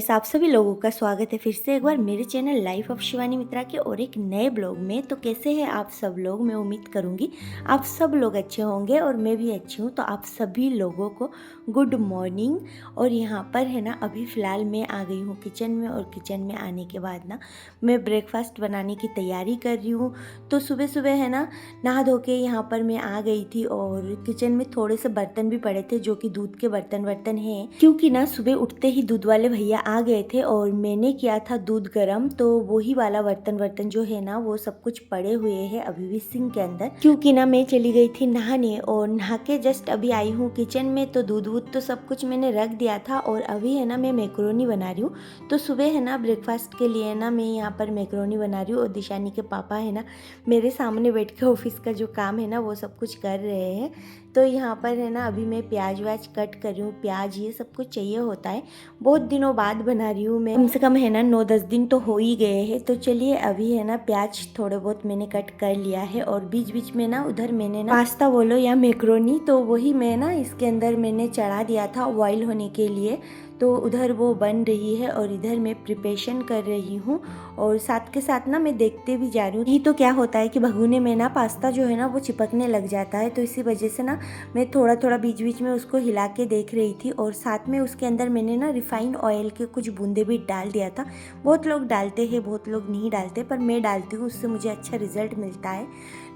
Friends, आप सभी लोगों का स्वागत है फिर से एक बार मेरे चैनल लाइफ ऑफ शिवानी मित्रा के और एक नए ब्लॉग में। तो कैसे हैं आप सब लोग? मैं उम्मीद करूंगी आप सब लोग अच्छे होंगे और मैं भी अच्छी हूँ। तो आप सभी लोगों को गुड मॉर्निंग। और यहाँ पर है ना, अभी फ़िलहाल मैं आ गई हूँ किचन में, और किचन में आने के बाद ना मैं ब्रेकफास्ट बनाने की तैयारी कर रही हूँ। तो सुबह सुबह है ना, नहा धो के यहाँ पर मैं आ गई थी और किचन में थोड़े से बर्तन भी पड़े थे जो कि दूध के बर्तन हैं, क्योंकि ना सुबह उठते ही दूध वाले भैया आ गए थे और मैंने किया था दूध गरम। तो वही वाला बर्तन जो है ना, वो सब कुछ पड़े हुए हैं अभी भी सिंक के अंदर, क्योंकि ना मैं चली गई थी नहाने और नहा के जस्ट अभी आई हूँ किचन में। तो दूध वूध तो सब कुछ मैंने रख दिया था और अभी है ना मैं मैक्रोनी बना रही हूँ। तो सुबह है ना ब्रेकफास्ट के लिए ना मैं यहाँ पर मैक्रोनी बना रही हूँ और दिशानी के पापा है ना मेरे सामने बैठ के ऑफिस का जो काम है ना वो सब कुछ कर रहे हैं। तो यहाँ पर है ना अभी मैं प्याज व्याज कट कर रही हूँ। प्याज ये सब कुछ चाहिए होता है, बहुत दिनों बाद बना रही हूँ मैं, कम से कम है ना 9-10 दिन तो हो ही गए हैं। तो चलिए अभी है ना प्याज थोड़े बहुत मैंने कट कर लिया है और बीच बीच में ना उधर मैंने ना पास्ता बोलो या मैक्रोनी, तो वही मैं ना इसके अंदर मैंने चढ़ा दिया था बॉईल होने के लिए। तो उधर वो बन रही है और इधर मैं प्रिपरेशन कर रही हूँ और साथ के साथ ना मैं देखते भी जा रही हूँ। नहीं तो क्या होता है कि भगोने में ना पास्ता जो है ना वो चिपकने लग जाता है, तो इसी वजह से ना मैं थोड़ा थोड़ा बीच बीच में उसको हिला के देख रही थी। और साथ में उसके अंदर मैंने ना रिफाइंड ऑयल के कुछ बूंदे भी डाल दिया था। बहुत लोग डालते हैं, बहुत लोग नहीं डालते, पर मैं डालती हूँ, उससे मुझे अच्छा रिजल्ट मिलता है।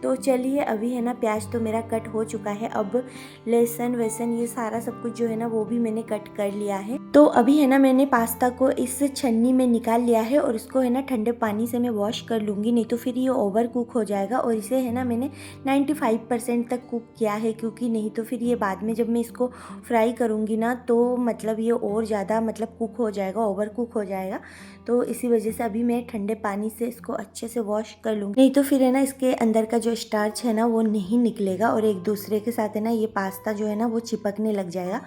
तो चलिए अभी है ना प्याज तो मेरा कट हो चुका है। अब लहसुन वैसन ये सारा सब कुछ जो है ना वो भी मैंने कट कर लिया है। तो अभी है ना मैंने पास्ता को इस छन्नी में निकाल लिया है और इसको है ना ठंडे पानी से मैं वॉश कर लूँगी, नहीं तो फिर ये ओवर कुक हो जाएगा। और इसे है ना मैंने 95% तक कुक किया है, क्योंकि नहीं तो फिर ये बाद में जब मैं इसको फ्राई करूँगी ना तो मतलब ये और ज़्यादा मतलब कुक हो जाएगा, ओवर कुक हो जाएगा। तो इसी वजह से अभी मैं ठंडे पानी से इसको अच्छे से वॉश कर लूँगी, नहीं तो फिर है ना इसके अंदर का जो स्टार्च है ना वो नहीं निकलेगा और एक दूसरे के साथ है ना ये पास्ता जो है ना वो चिपकने लग जाएगा।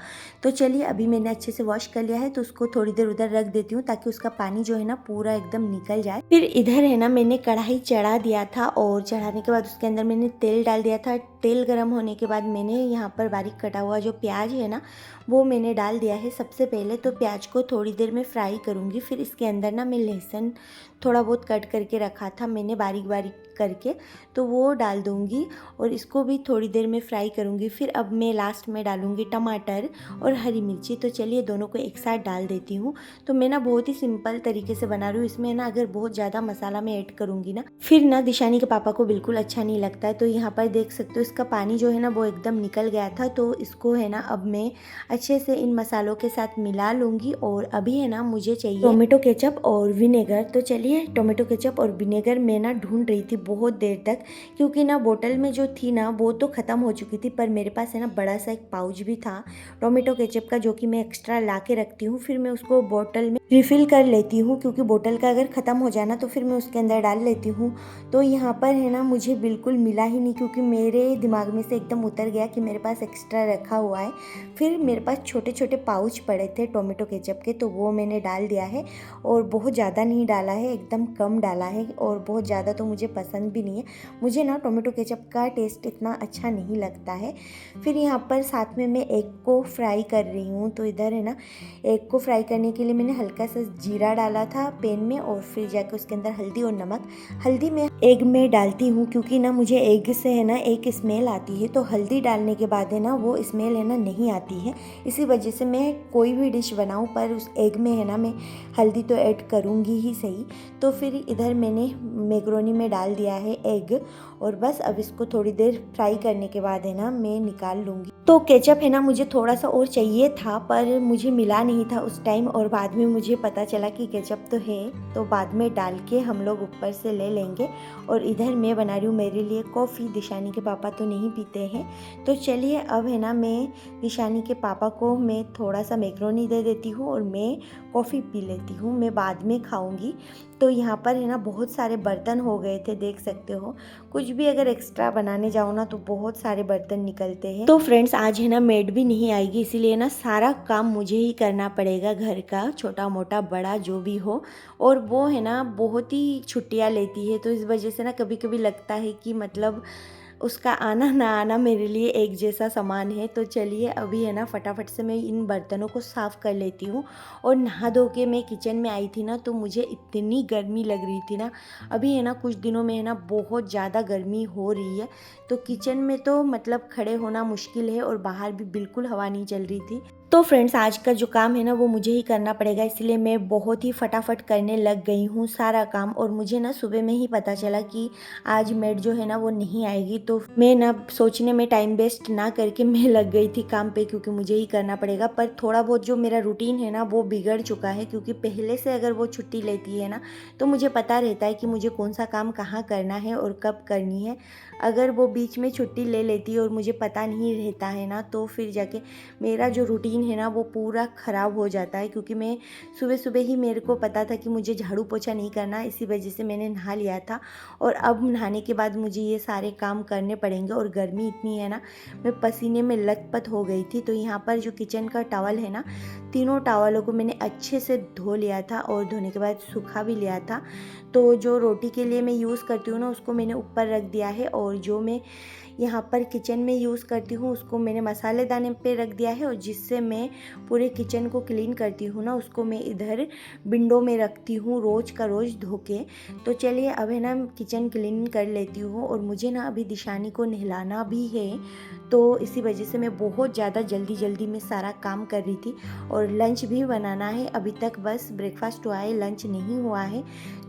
तो चलिए अभी मैंने अच्छे से वॉश कर लिया है, तो उसको थोड़ी देर उधर रख देती हूँ ताकि उसका पानी जो है ना पूरा एकदम निकल जाए। फिर इधर है ना मैंने कढ़ाई चढ़ा दिया था और चढ़ाने के बाद उसके अंदर मैंने तेल डाल दिया था। तेल गर्म होने के बाद मैंने यहाँ पर बारीक कटा हुआ जो प्याज है ना वो मैंने डाल दिया है। सबसे पहले तो प्याज को थोड़ी देर में फ्राई करूँगी, फिर इसके अंदर ना मैं लहसुन थोड़ा बहुत कट करके रखा था मैंने बारीक बारीक करके, तो वो डाल दूँगी और इसको भी थोड़ी देर में फ्राई करूँगी। फिर अब मैं लास्ट में डालूँगी टमाटर और हरी मिर्ची। तो चलिए दोनों को एक साथ डाल देती हूँ। तो मैं ना बहुत ही सिंपल तरीके से बना रही हूँ, इसमें ना अगर बहुत ज़्यादा मसाला मैं ऐड करूँगी ना फिर ना दिशानी के पापा को बिल्कुल अच्छा नहीं लगता है। तो यहाँ पर देख सकते हो इसका पानी जो है ना वो एकदम निकल गया था। तो इसको है ना अब मैं अच्छे से इन मसालों के साथ मिला लूँगी। और अभी है ना मुझे चाहिए टोमेटो केचप और विनेगर। तो चलिए टोमेटो केचप और विनेगर मैं ना ढूंढ रही थी बहुत देर तक, क्योंकि ना बोतल में जो थी ना वो तो ख़त्म हो चुकी थी, पर मेरे पास है ना बड़ा सा एक पाउच भी था टोमेटो केचप का, जो कि मैं एक्स्ट्रा ला के रखती हूँ। फिर मैं उसको बोतल में रिफ़िल कर लेती हूँ, क्योंकि बोतल का अगर ख़त्म हो जाना तो फिर मैं उसके अंदर डाल लेती हूँ। तो यहाँ पर है ना मुझे बिल्कुल मिला ही नहीं, क्योंकि मेरे दिमाग में से एकदम उतर गया कि मेरे पास एक्स्ट्रा रखा हुआ है। फिर मेरे पास छोटे छोटे पाउच पड़े थे टोमेटो केचप के, तो वो मैंने डाल दिया है और बहुत ज़्यादा नहीं डाला है, एकदम कम डाला है। और बहुत ज़्यादा तो मुझे पसंद भी नहीं है, मुझे ना टोमेटो केचप का टेस्ट इतना अच्छा नहीं लगता है। फिर यहाँ पर साथ में मैं एग को फ्राई कर रही हूँ। तो इधर है ना एग को फ्राई करने के लिए मैंने हल्का सा जीरा डाला था पैन में और फिर जाकर उसके अंदर हल्दी और नमक। हल्दी मैं एग में डालती हूँ क्योंकि ना मुझे एग से है ना एक स्मेल आती है, तो हल्दी डालने के बाद है ना वो स्मेल है ना नहीं आती है। इसी वजह से मैं कोई भी डिश बनाऊँ पर उस एग में है ना मैं हल्दी तो ऐड करूँगी ही सही। तो फिर इधर मैंने मैक्रोनी में डाल दिया है एग और बस अब इसको थोड़ी देर फ्राई करने के बाद है ना मैं निकाल लूँगी। तो केचप है ना मुझे थोड़ा सा और चाहिए था, पर मुझे मिला नहीं था उस टाइम, और बाद में मुझे पता चला कि केचप तो है, तो बाद में डाल के हम लोग ऊपर से ले लेंगे। और इधर मैं बना रही हूँ मेरे लिए कॉफ़ी, दिशानी के पापा तो नहीं पीते हैं। तो चलिए अब है ना मैं दिशानी के पापा को मैं थोड़ा सा मैक्रोनी दे देती हूँ और मैं कॉफ़ी पी लेती हूँ, मैं बाद में खाऊंगी। तो यहाँ पर है ना बहुत सारे बर्तन हो गए थे, देख सकते हो। कुछ भी अगर एक्स्ट्रा बनाने जाओ ना तो बहुत सारे बर्तन निकलते हैं। तो फ्रेंड्स आज है ना मेड भी नहीं आएगी, इसीलिए ना सारा काम मुझे ही करना पड़ेगा, घर का छोटा मोटा बड़ा जो भी हो। और वो है ना बहुत ही छुट्टियाँ लेती है, तो इस वजह से ना कभी कभी लगता है कि मतलब उसका आना ना आना मेरे लिए एक जैसा समान है। तो चलिए अभी है ना फटाफट से मैं इन बर्तनों को साफ़ कर लेती हूँ। और नहा धो के मैं किचन में आई थी ना, तो मुझे इतनी गर्मी लग रही थी ना। अभी है ना कुछ दिनों में है ना बहुत ज़्यादा गर्मी हो रही है, तो किचन में तो मतलब खड़े होना मुश्किल है और बाहर भी बिल्कुल हवा नहीं चल रही थी। तो फ्रेंड्स, आज का जो काम है ना वो मुझे ही करना पड़ेगा, इसलिए मैं बहुत ही फटाफट करने लग गई हूँ सारा काम। और मुझे ना सुबह में ही पता चला कि आज मेड जो है ना वो नहीं आएगी, तो मैं ना सोचने में टाइम वेस्ट ना करके मैं लग गई थी काम पे, क्योंकि मुझे ही करना पड़ेगा। पर थोड़ा बहुत जो मेरा रूटीन है ना वो बिगड़ चुका है, क्योंकि पहले से अगर वो छुट्टी लेती है ना तो मुझे पता रहता है कि मुझे कौन सा काम कहाँ करना है और कब करनी है। अगर वो बीच में छुट्टी ले लेती है और मुझे पता नहीं रहता है ना, तो फिर जाके मेरा जो रूटीन है ना वो पूरा ख़राब हो जाता है। क्योंकि मैं सुबह सुबह ही मेरे को पता था कि मुझे झाड़ू पोछा नहीं करना, इसी वजह से मैंने नहा लिया था। और अब नहाने के बाद मुझे ये सारे काम करने पड़ेंगे, और गर्मी इतनी है ना, मैं पसीने में लथपथ हो गई थी। तो यहाँ पर जो किचन का टॉवल है ना, तीनों टॉवलों को मैंने अच्छे से धो लिया था और धोने के बाद सूखा भी लिया था। तो जो रोटी के लिए मैं यूज़ करती हूँ ना उसको मैंने ऊपर रख दिया है, और जो मैं यहाँ पर किचन में यूज़ करती हूँ उसको मैंने मसालेदाने पे रख दिया है। और जिससे मैं पूरे किचन को क्लीन करती हूँ ना, उसको मैं इधर विंडो में रखती हूँ रोज़ का रोज़ धो के। तो चलिए अब है ना किचन क्लीन कर लेती हूँ। और मुझे ना अभी दिशानी को नहलाना भी है, तो इसी वजह से मैं बहुत ज़्यादा जल्दी में सारा काम कर रही थी। और लंच भी बनाना है, अभी तक बस ब्रेकफास्ट हुआ है, लंच नहीं हुआ है।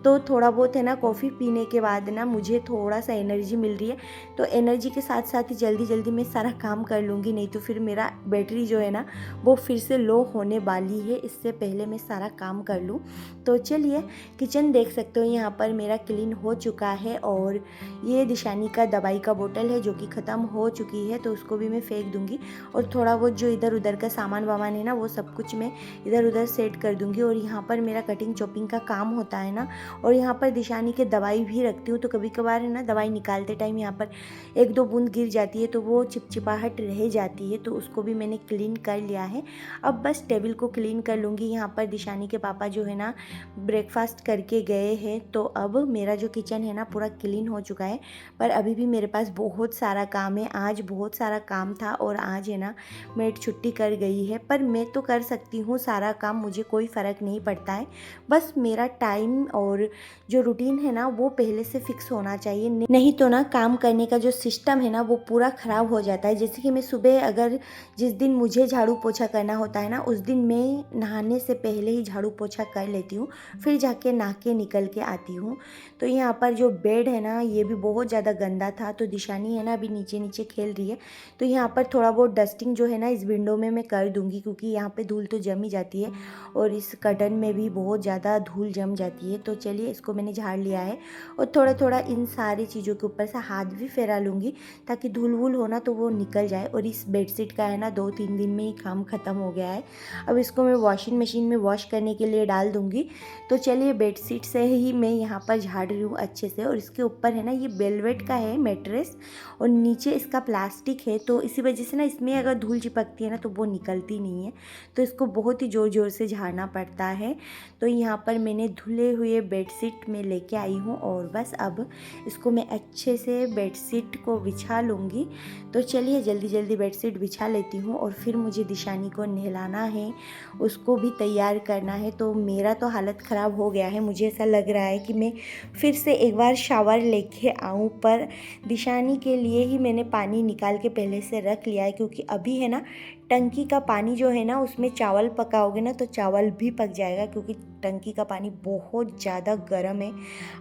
तो थोड़ा बहुत है ना कॉफ़ी पीने के बाद ना मुझे थोड़ा सा एनर्जी मिल रही है, तो एनर्जी के साथ साथ ही जल्दी मैं सारा काम कर लूँगी, नहीं तो फिर मेरा बैटरी जो है ना वो फिर से लो होने वाली है। इससे पहले मैं सारा काम कर लूँ। तो चलिए किचन देख सकते हो यहाँ पर मेरा क्लीन हो चुका है। और ये दिशानी का दवाई का बोतल है जो कि ख़त्म हो चुकी है, तो उसको भी मैं फेंक दूँगी। और थोड़ा बहुत जो इधर उधर का सामान वामान है ना वो सब कुछ मैं इधर उधर सेट कर दूँगी। और यहाँ पर मेरा कटिंग चॉपिंग का काम होता है ना, और यहाँ पर दिशानी के दवाई भी रखती हूँ। तो कभी कभार है ना दवाई निकालते टाइम यहाँ पर एक दो बूंद गिर जाती है, तो वो चिपचिपाहट रह जाती है, तो उसको भी मैंने क्लीन कर लिया है। अब बस टेबल को क्लीन कर लूँगी। यहाँ पर दिशानी के पापा जो है ना ब्रेकफास्ट करके गए हैं, तो अब मेरा जो किचन है ना पूरा क्लीन हो चुका है। पर अभी भी मेरे पास बहुत सारा काम है, आज बहुत सारा काम था। और आज है ना मेड छुट्टी कर गई है, पर मैं तो कर सकती हूँ सारा काम, मुझे कोई फ़र्क नहीं पड़ता है। बस मेरा टाइम और जो रूटीन है ना वो पहले से फिक्स होना चाहिए, नहीं तो ना काम करने का जो सिस्टम है ना वो पूरा ख़राब हो जाता है। जैसे कि मैं सुबह अगर जिस दिन मुझे झाड़ू पोछा करना होता है ना, उस दिन मैं नहाने से पहले ही झाड़ू पोछा कर लेती हूँ, फिर जाके नहा के निकल के आती हूँ। तो यहाँ पर जो बेड है ना ये भी बहुत ज़्यादा गंदा था, तो दिशानी है ना अभी नीचे नीचे खेल रही है। तो यहाँ पर थोड़ा बहुत डस्टिंग जो है ना इस विंडो में मैं कर दूँगी, क्योंकि यहाँ पे धूल तो जम ही जाती है, और इस कर्टन में भी बहुत ज़्यादा धूल जम जाती है। तो चलिए इसको मैंने झाड़ लिया है, और थोड़ा थोड़ा इन सारी चीज़ों के ऊपर से हाथ भी फेरा लूँगी, ताकि धूल वूल हो ना तो वो निकल जाए। और इस बेडशीट का है ना 2-3 दिन में ही काम ख़त्म हो गया है। अब इसको मैं वॉशिंग मशीन में वॉश करने के लिए डाल दूँगी। तो चलिए बेडशीट से ही मैं यहाँ पर झाड़ रही हूँ अच्छे से। और इसके ऊपर है ना ये वेलवेट का है मैट्रेस, और नीचे इसका प्लास्टिक है, तो इसी वजह से ना इसमें अगर धूल चिपकती है ना तो वो निकलती नहीं है, तो इसको बहुत ही ज़ोर ज़ोर से झाड़ना पड़ता है। तो यहाँ पर मैंने धुले हुए बेडशीट में लेके आई हूँ, और बस अब इसको मैं अच्छे से बेडशीट को बिछा लूँगी। तो चलिए जल्दी बेडशीट बिछा लेती हूँ, और फिर मुझे दिशानी को नहलाना है, उसको भी तैयार करना है। तो मेरा तो हालत ख़राब हो गया है, मुझे ऐसा लग रहा है कि मैं फिर से एक बार शावर लेके आऊँ। पर दिशानी के लिए ही मैंने पानी निकाल के पहले से रख लिया है, क्योंकि अभी है ना टंकी का पानी जो है ना उसमें चावल पकाओगे ना तो चावल भी पक जाएगा, क्योंकि टंकी का पानी बहुत ज़्यादा गर्म है।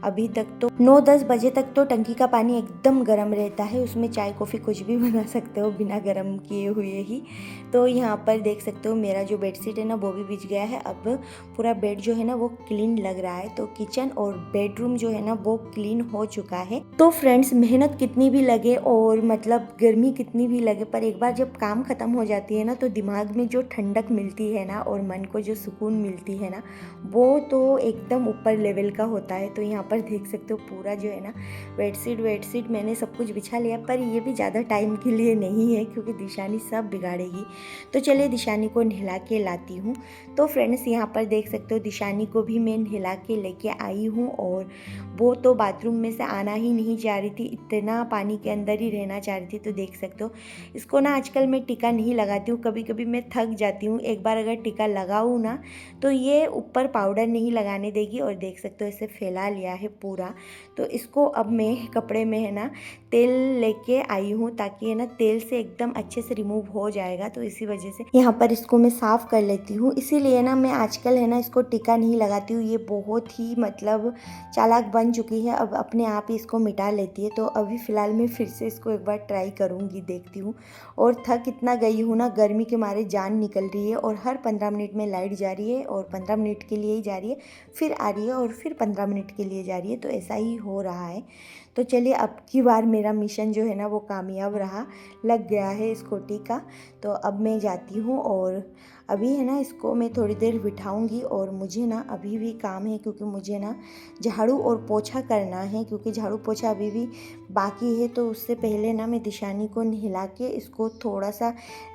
अभी तक तो 9-10 बजे तक तो टंकी का पानी एकदम गर्म रहता है, उसमें चाय कॉफ़ी कुछ भी बना सकते हो बिना गर्म किए हुए ही। तो यहाँ पर देख सकते हो मेरा जो बेडशीट है ना वो भी बिछ गया है। अब पूरा बेड जो है ना वो क्लीन लग रहा है। तो किचन और बेडरूम जो है ना वो क्लीन हो चुका है। तो फ्रेंड्स, मेहनत कितनी भी लगे और मतलब गर्मी कितनी भी लगे, पर एक बार जब काम ख़त्म हो जाती है है ना, तो दिमाग में जो ठंडक मिलती है ना और मन को जो सुकून मिलती है ना, वो तो एकदम ऊपर लेवल का होता है। तो यहाँ पर देख सकते हो पूरा जो है ना बेडशीट मैंने सब कुछ बिछा लिया, पर ये भी ज़्यादा टाइम के लिए नहीं है क्योंकि दिशानी सब बिगाड़ेगी। तो चलिए दिशानी को नहला के लाती हूँ। तो फ्रेंड्स यहाँ पर देख सकते हो दिशानी को भी मैं नहला के लेके आई हूँ, और वो तो बाथरूम में से आना ही नहीं चाह रही थी, इतना पानी के अंदर ही रहना चाह रही थी। तो देख सकते हो इसको ना आजकल मैं टीका नहीं लगाती हूँ, कभी कभी मैं थक जाती हूँ। एक बार अगर टीका लगाऊँ ना तो ये ऊपर पाउडर नहीं लगाने देगी, और देख सकते हो इसे फैला लिया है पूरा। तो इसको अब मैं कपड़े में है ना तेल लेके आई हूँ, ताकि है ना तेल से एकदम अच्छे से रिमूव हो जाएगा। तो इसी वजह से यहाँ पर इसको मैं साफ़ कर लेती हूँ। इसीलिए ना मैं आजकल है ना इसको टीका नहीं लगाती हूँ। ये बहुत ही मतलब चालाक बन चुकी है, अब अपने आप ही इसको मिटा लेती है। तो अभी फ़िलहाल मैं फिर से इसको एक बार ट्राई करूँगी, देखती हूँ। और थक इतना गई हूँ ना, गर्मी के मारे जान निकल रही है, और हर 15 मिनट में लाइट जा रही है, और 15 मिनट के लिए ही जा रही है, फिर आ रही है, और फिर 15 मिनट के लिए जा रही है। तो ऐसा ही हो रहा है। तो चलिए अब की बार मेरा मिशन जो है ना वो कामयाब रहा, लग गया है इसको टीका। तो अब मैं जाती हूँ, और अभी है ना इसको मैं थोड़ी देर बिठाऊंगी, और मुझे ना अभी भी काम है क्योंकि मुझे ना झाड़ू और पोछा करना है, क्योंकि झाड़ू पोछा अभी भी बाकी है। तो उससे पहले ना मैं दिशानी को नहला के इसको थोड़ा सा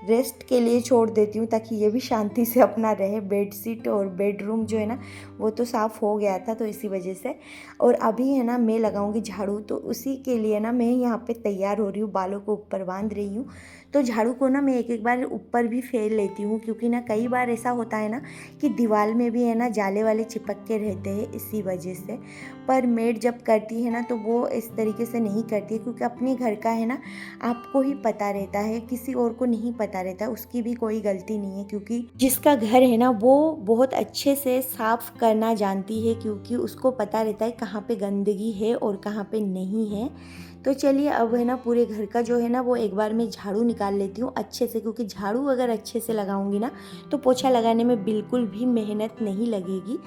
रेस्ट के लिए छोड़ देती हूँ, ताकि ये भी शांति से अपना रहे। बेडशीट और बेडरूम जो है ना वो तो साफ़ हो गया था, तो इसी वजह से। और अभी है ना मैं लगाऊंगी झाड़ू, तो उसी के लिए ना मैं यहाँ पे तैयार हो रही हूँ, बालों को ऊपर बांध रही हूँ। तो झाड़ू को ना मैं एक एक बार ऊपर भी फेर लेती हूँ, क्योंकि ना कई बार ऐसा होता है ना कि दीवार में भी है ना जाले वाले चिपक के रहते हैं, इसी वजह से। पर मेड जब करती है ना तो वो इस तरीके से नहीं करती है, क्योंकि अपने घर का है ना आपको ही पता रहता है, किसी और को नहीं पता रहता। उसकी भी कोई गलती नहीं है, क्योंकि जिसका घर है ना वो बहुत अच्छे से साफ करना जानती है, क्योंकि उसको पता रहता है कहाँ पे गंदगी है और कहाँ पे नहीं है। तो चलिए अब है ना पूरे घर का जो है ना वो एक बार मैं झाड़ू निकाल लेती हूँ अच्छे से, क्योंकि झाड़ू अगर अच्छे से लगाऊंगी ना तो पोछा लगाने में बिल्कुल भी मेहनत नहीं लगेगी।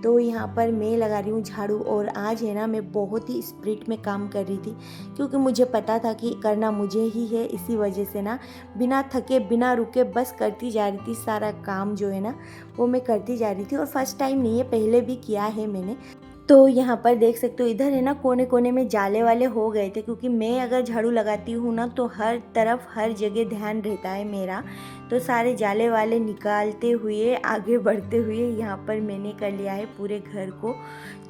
तो यहाँ पर मैं लगा रही हूँ झाड़ू, और आज है ना मैं बहुत ही स्पिरिट में काम कर रही थी, क्योंकि मुझे पता था कि करना मुझे ही है। इसी वजह से ना बिना थके बिना रुके बस करती जा रही थी, सारा काम जो है ना वो मैं करती जा रही थी। और फर्स्ट टाइम नहीं है, पहले भी किया है मैंने। तो यहाँ पर देख सकते हो इधर है ना कोने कोने में जाले वाले हो गए थे, क्योंकि मैं अगर झाड़ू लगाती हूँ ना तो हर तरफ हर जगह ध्यान रहता है मेरा। तो सारे जाले वाले निकालते हुए आगे बढ़ते हुए यहाँ पर मैंने कर लिया है पूरे घर को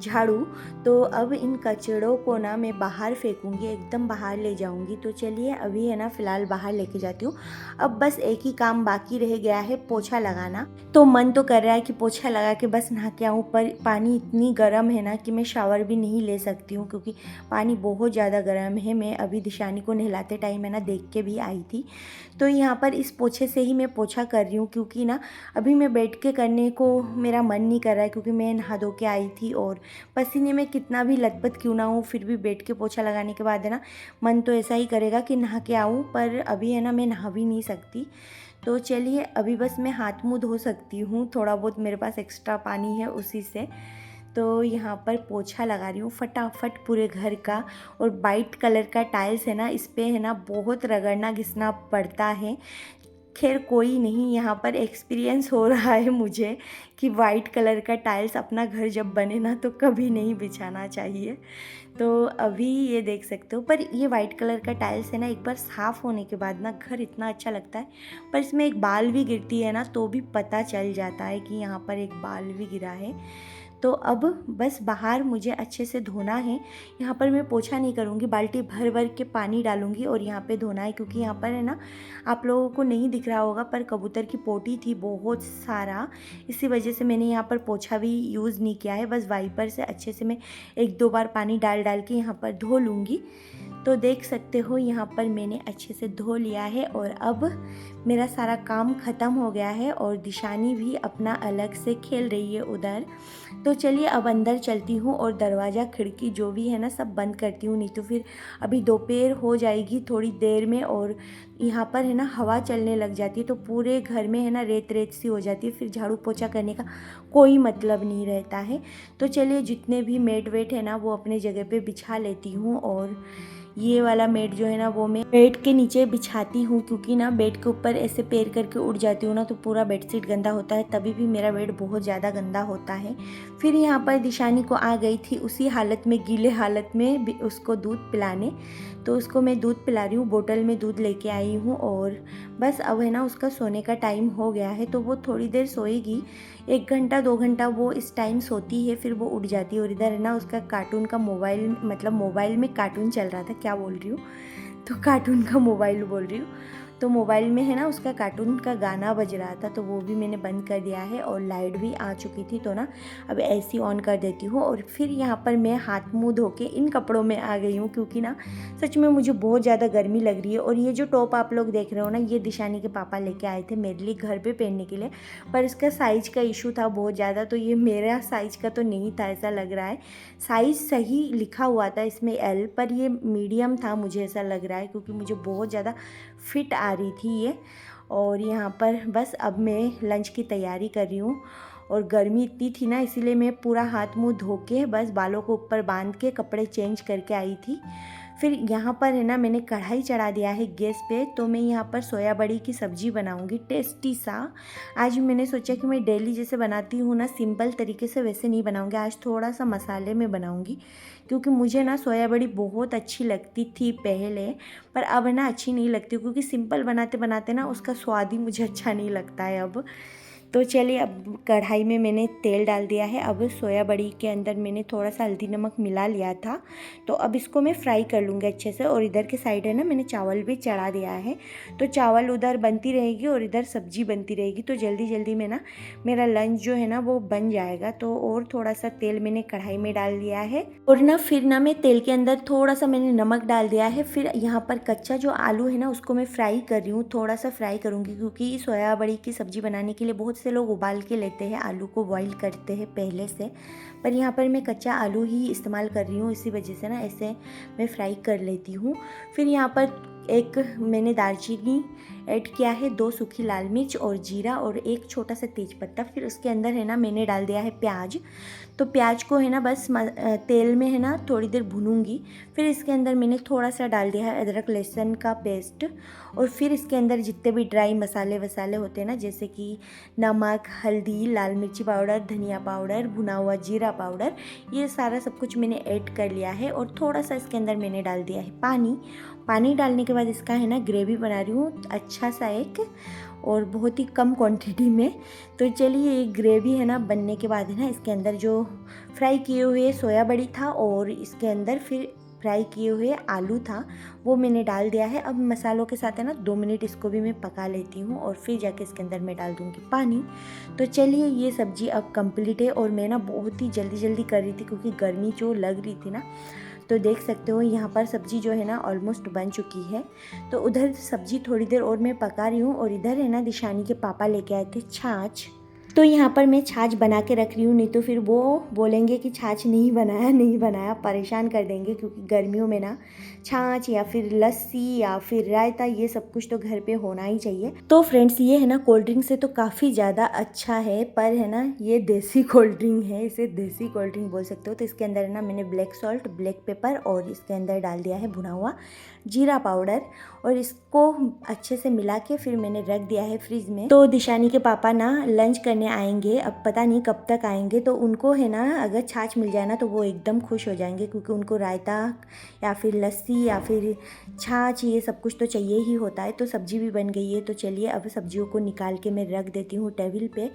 झाड़ू। तो अब इन कचड़ों को ना मैं बाहर फेंकूंगी, एकदम बाहर ले जाऊंगी। तो चलिए अभी है ना फ़िलहाल बाहर लेके जाती हूँ। अब बस एक ही काम बाकी रह गया है, पोछा लगाना। तो मन तो कर रहा है कि पोछा लगा के बस नहा के आऊँ, पर पानी इतनी गर्म है ना कि मैं शावर भी नहीं ले सकती हूँ, क्योंकि पानी बहुत ज़्यादा गर्म है। मैं अभी दिशानी को नहलाते टाइम है ना देख के भी आई थी। तो यहाँ पर इस पोछे से ही मैं पोछा कर रही हूँ, क्योंकि ना अभी मैं बैठ के करने को मेरा मन नहीं कर रहा है, क्योंकि मैं नहा धो के आई थी, और पसीने में कितना भी लथपथ क्यों ना हूँ फिर भी बैठ के पोछा लगाने के बाद है ना मन तो ऐसा ही करेगा कि नहा के आऊँ, पर अभी है ना मैं नहा भी नहीं सकती। तो चलिए अभी बस मैं हाथ मुँह धो सकती हूँ, थोड़ा बहुत मेरे पास एक्स्ट्रा पानी है उसी से। तो यहाँ पर पोछा लगा रही हूँ फटाफट पूरे घर का। और वाइट कलर का टाइल्स है ना, इस पे है ना बहुत रगड़ना घिसना पड़ता है। खैर कोई नहीं, यहाँ पर एक्सपीरियंस हो रहा है मुझे कि वाइट कलर का टाइल्स अपना घर जब बने ना तो कभी नहीं बिछाना चाहिए। तो अभी ये देख सकते हो, पर ये वाइट कलर का टाइल्स है ना एक बार साफ़ होने के बाद ना घर इतना अच्छा लगता है। पर इसमें एक बाल भी गिरती है ना तो भी पता चल जाता है कि यहाँ पर एक बाल भी गिरा है। तो अब बस बाहर मुझे अच्छे से धोना है। यहाँ पर मैं पोछा नहीं करूँगी, बाल्टी भर भर के पानी डालूँगी और यहाँ पे धोना है, क्योंकि यहाँ पर है ना आप लोगों को नहीं दिख रहा होगा पर कबूतर की पोटी थी बहुत सारा, इसी वजह से मैंने यहाँ पर पोछा भी यूज़ नहीं किया है। बस वाइपर से अच्छे से मैं एक दो बार पानी डाल डाल के यहाँ पर धो लूँगी। तो देख सकते हो यहाँ पर मैंने अच्छे से धो लिया है, और अब मेरा सारा काम ख़त्म हो गया है, और दिशानी भी अपना अलग से खेल रही है उधर। तो चलिए अब अंदर चलती हूँ और दरवाज़ा खिड़की जो भी है ना सब बंद करती हूँ, नहीं तो फिर अभी दोपहर हो जाएगी थोड़ी देर में, और यहाँ पर है ना हवा चलने लग जाती है तो पूरे घर में है ना रेत रेत सी हो जाती है, फिर झाड़ू पोछा करने का कोई मतलब नहीं रहता है। तो चलिए जितने भी मेड वेट है ना वो अपने जगह पे बिछा लेती हूँ, और ये वाला मैट जो है ना वो मैं बेड के नीचे बिछाती हूँ, क्योंकि ना बेड के ऊपर ऐसे पैर करके उठ जाती हूँ ना तो पूरा बेडशीट गंदा होता है, तभी भी मेरा बेड बहुत ज़्यादा गंदा होता है। फिर यहाँ पर दिशानी को आ गई थी उसी हालत में, गीले हालत में उसको दूध पिलाने, तो उसको मैं दूध पिला रही हूँ, बोतल में दूध लेके आई हूँ। और बस अब है ना उसका सोने का टाइम हो गया है, तो वो थोड़ी देर सोएगी, 1 घंटा 2 घंटा वो इस टाइम सोती है, फिर वो उठ जाती है। और इधर है ना उसका कार्टून का मोबाइल, मतलब मोबाइल में कार्टून चल रहा था, क्या बोल रही हूँ, तो कार्टून का मोबाइल बोल रही हूँ, तो मोबाइल में है ना उसका कार्टून का गाना बज रहा था, तो वो भी मैंने बंद कर दिया है। और लाइट भी आ चुकी थी, तो ना अब ऐसी ऑन कर देती हूँ। और फिर यहाँ पर मैं हाथ मुंह धो के इन कपड़ों में आ गई हूँ, क्योंकि ना सच में मुझे बहुत ज़्यादा गर्मी लग रही है। और ये जो टॉप आप लोग देख रहे हो ना, ये दिशानी के पापा लेके आए थे मेरे लिए घर पे पहनने के लिए, पर इसका साइज़ का इशू था बहुत ज़्यादा, तो ये मेरा साइज़ का तो नहीं था, ऐसा लग रहा है। साइज़ सही लिखा हुआ था इसमें एल, पर ये मीडियम था, मुझे ऐसा लग रहा है, क्योंकि मुझे बहुत ज़्यादा फिट आ रही थी ये। और यहाँ पर बस अब मैं लंच की तैयारी कर रही हूँ। और गर्मी इतनी थी ना, इसीलिए मैं पूरा हाथ मुंह धो के बस बालों को ऊपर बांध के कपड़े चेंज करके आई थी। फिर यहाँ पर है ना मैंने कढ़ाई चढ़ा दिया है गैस पे, तो मैं यहाँ पर सोया बड़ी की सब्ज़ी बनाऊँगी टेस्टी सा। आज मैंने सोचा कि मैं डेली जैसे बनाती हूँ ना सिंपल तरीके से, वैसे नहीं बनाऊँगी, आज थोड़ा सा मसाले में बनाऊँगी, क्योंकि मुझे ना सोया बड़ी बहुत अच्छी लगती थी पहले, पर अब है ना अच्छी नहीं लगती, क्योंकि सिंपल बनाते बनाते ना उसका स्वाद ही मुझे अच्छा नहीं लगता है अब। तो चलिए, अब कढ़ाई में मैंने तेल डाल दिया है। अब सोया बड़ी के अंदर मैंने थोड़ा सा हल्दी नमक मिला लिया था, तो अब इसको मैं फ्राई कर लूँगी अच्छे से। और इधर के साइड है ना मैंने चावल भी चढ़ा दिया है, तो चावल उधर बनती रहेगी और इधर सब्जी बनती रहेगी, तो जल्दी जल्दी में ना मेरा लंच जो है ना वो बन जाएगा। तो और थोड़ा सा तेल मैंने कढ़ाई में डाल दिया है, और ना फिर ना मैं तेल के अंदर थोड़ा सा मैंने नमक डाल दिया है। फिर यहाँ पर कच्चा जो आलू है ना उसको मैं फ्राई कर रही हूँ, थोड़ा सा फ्राई करूँगी, क्योंकि सोया बड़ी की सब्ज़ी बनाने के लिए बहुत से लोग उबाल के लेते हैं, आलू को बॉईल करते हैं पहले से, पर यहाँ पर मैं कच्चा आलू ही इस्तेमाल कर रही हूँ, इसी वजह से ना ऐसे मैं फ्राई कर लेती हूँ। फिर यहाँ पर एक मैंने दालचीनी ऐड किया है, 2 सूखी लाल मिर्च और जीरा और एक छोटा सा तेज पत्ता। फिर उसके अंदर है ना मैंने डाल दिया है प्याज, तो प्याज को है ना बस तेल में है ना थोड़ी देर भूनूंगी। फिर इसके अंदर मैंने थोड़ा सा डाल दिया है अदरक लहसुन का पेस्ट, और फिर इसके अंदर जितने भी ड्राई मसाले वसाले होते हैं ना, जैसे कि नमक, हल्दी, लाल मिर्ची पाउडर, धनिया पाउडर, भुना हुआ जीरा पाउडर, ये सारा सब कुछ मैंने ऐड कर लिया है। और थोड़ा सा इसके अंदर मैंने डाल दिया है पानी डालने के बाद इसका है ना ग्रेवी बना रही हूँ अच्छा सा एक, और बहुत ही कम क्वांटिटी में। तो चलिए, ये ग्रेवी है ना बनने के बाद है ना इसके अंदर जो फ्राई किए हुए सोया बड़ी था और इसके अंदर फिर फ्राई किए हुए आलू था, वो मैंने डाल दिया है। अब मसालों के साथ है ना 2 मिनट इसको भी मैं पका लेती हूँ, और फिर जाके इसके अंदर मैं डाल दूँगी पानी। तो चलिए, ये सब्ज़ी अब कंप्लीट है। और मैं ना बहुत ही जल्दी जल्दी कर रही थी, क्योंकि गर्मी जो लग रही थी ना, तो देख सकते हो यहाँ पर सब्ज़ी जो है ना ऑलमोस्ट बन चुकी है। तो उधर सब्ज़ी थोड़ी देर और मैं पका रही हूँ, और इधर है ना दिशानी के पापा लेके आए थे छाछ, तो यहाँ पर मैं छाछ बना के रख रही हूँ, नहीं तो फिर वो बोलेंगे कि छाछ नहीं बनाया, परेशान कर देंगे, क्योंकि गर्मियों में ना छाछ या फिर लस्सी या फिर रायता, ये सब कुछ तो घर पे होना ही चाहिए। तो फ्रेंड्स, ये है ना कोल्ड ड्रिंक से तो काफ़ी ज़्यादा अच्छा है, पर है ना ये देसी कोल्ड ड्रिंक है, इसे देसी कोल्ड ड्रिंक बोल सकते हो। तो इसके अंदर है ना मैंने ब्लैक सॉल्ट, ब्लैक पेपर और इसके अंदर डाल दिया है भुना हुआ जीरा पाउडर, और इसको अच्छे से मिला के फिर मैंने रख दिया है फ्रिज में। तो दिशानी के पापा ना लंच करने आएंगे, अब पता नहीं कब तक आएंगे, तो उनको है ना अगर छाछ मिल जाए ना तो वो एकदम खुश हो जाएंगे, क्योंकि उनको रायता या फिर लस्सी या फिर छाछ ये सब कुछ तो चाहिए ही होता है। तो सब्जी भी बन गई है, तो चलिए अब सब्जियों को निकाल के मैं रख देती हूँ टेबल पे।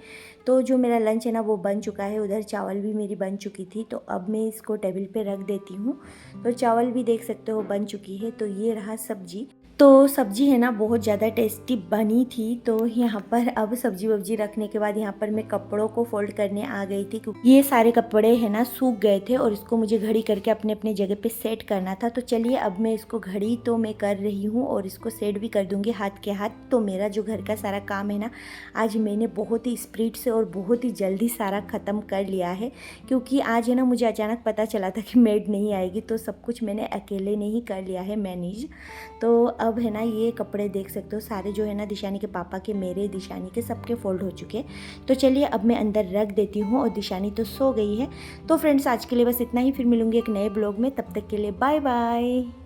तो जो मेरा लंच है ना वो बन चुका है, उधर चावल भी मेरी बन चुकी थी, तो अब मैं इसको टेबल पे रख देती हूँ। तो चावल भी देख सकते हो बन चुकी है। तो ये रहा सब्जी, तो सब्जी है ना बहुत ज़्यादा टेस्टी बनी थी। तो यहाँ पर अब सब्जी वब्जी रखने के बाद यहाँ पर मैं कपड़ों को फोल्ड करने आ गई थी, क्योंकि ये सारे कपड़े है ना सूख गए थे, और इसको मुझे घड़ी करके अपने अपने जगह पे सेट करना था। तो चलिए, अब मैं इसको घड़ी तो मैं कर रही हूँ, और इसको सेट भी कर दूँगी हाथ के हाथ। तो मेरा जो घर का सारा काम है ना, आज मैंने बहुत ही स्पीड से और बहुत ही जल्दी सारा ख़त्म कर लिया है, क्योंकि आज है ना मुझे अचानक पता चला था कि मेड नहीं आएगी, तो सब कुछ मैंने अकेले ने ही कर लिया है मैनेज। तो अब है ना ये कपड़े देख सकते हो सारे जो है ना दिशानी के पापा के, मेरे, दिशानी के, सबके फोल्ड हो चुके हैं। तो चलिए अब मैं अंदर रख देती हूँ, और दिशानी तो सो गई है। तो फ्रेंड्स, आज के लिए बस इतना ही, फिर मिलूंगी एक नए ब्लॉग में, तब तक के लिए बाय बाय।